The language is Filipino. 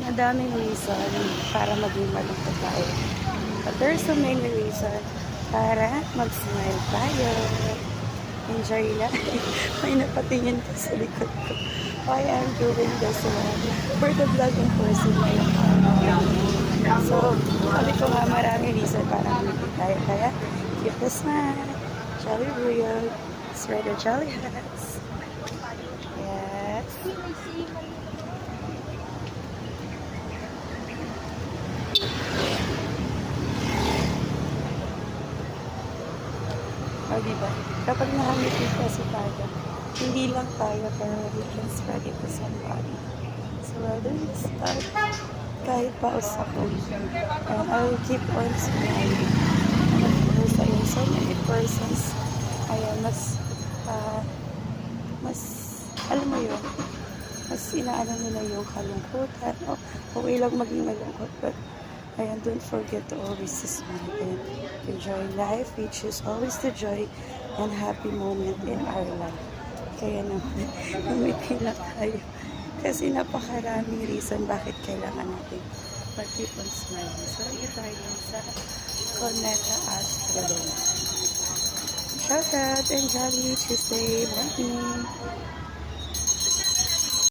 Madaming reason para maging malungkot tayo. But there's so many reason para mag-smile tayo. Enjoy lang. May napatingin ka sa likod ko. Why I'm doing this one? For the vlogging person na yung so, sabi ko nga maraming reason para mag-smile tayo. Kaya, keep the smile. Jolly real. Spread the jolly hats. Yes. O, diba? Kapag nakangiti kasi tayo, hindi lang tayo, pero we can spread it to somebody. So, this kahit paus ako, and I will keep on smiling. And of course, ayun, so many persons, ayan, mas, alam mo yun, mas inaano nila yung kalungkutan. Okay lang maging malungkot, but ayan, don't forget to always smile and enjoy life. We choose always the joy and happy moment in our life. Kaya naman, umiti lang tayo. Kasi napakaraming reason bakit kailangan natin mag-keep on smiling. So, ito tayo sa Coneta Astrodome. Shout out and jolly Tuesday morning!